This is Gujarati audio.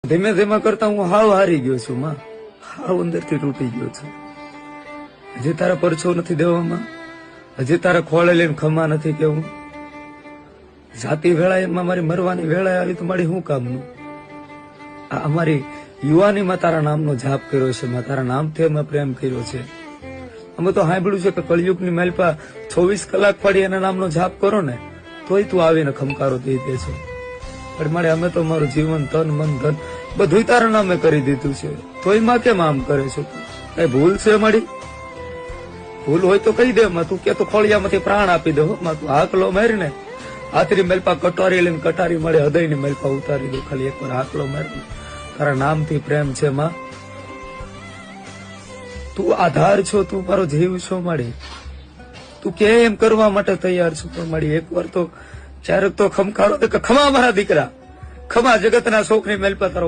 ધીમે ધીમે કરતા હું હાવ હારી ગયો છું માં, હાવ અંદરથી તૂટી ગયો છું. હજી તારા પરછો નથી દેવામાં, હજી તારા ખોળે લઈને ખમા નથી કેવું. જાતિ વેળા એમાં મારી મરવાની વેળા આવી તો મારી શું કામનું. આ અમારી યુવાનીમાં તારા નામનો જાપ કર્યો છે, મેં તારા નામથી અમે પ્રેમ કર્યો છે. અમે તો સાંભળ્યું છે કે કળિયુગની માલપા 24 કલાક પડી એના નામનો જાપ કરો ને તોય તું આવીને ખમકારો દઈ દે છે. પણ મારે અમે તો મારું જીવન તન મન ધન બધું તારા નામે કરી દીધું છે, તોય માં કેમ આમ કરે છે? કઈ ભૂલ છે મારી? ભૂલ હોય તો કહી દે માં, તું કે તો ખોળિયામાંથી પ્રાણ આપી દે માં. તું હાકલો મારી ને હાથરી મેલપા કટારી લઈને કટારી મળે હૃદયની મેલપા ઉતારી દો. ખાલી એકવાર હાકલો મારી, તારા નામથી પ્રેમ છે માં. તું આધાર છો, તું મારો જીવ છો મારી. તું કે એમ કરવા માટે તૈયાર છું પણ મારી એકવાર તો ક્યારેક તો ખમકારો કે ખમા મારા દીકરા, ખમા જગતના શોખની મેલપા તારો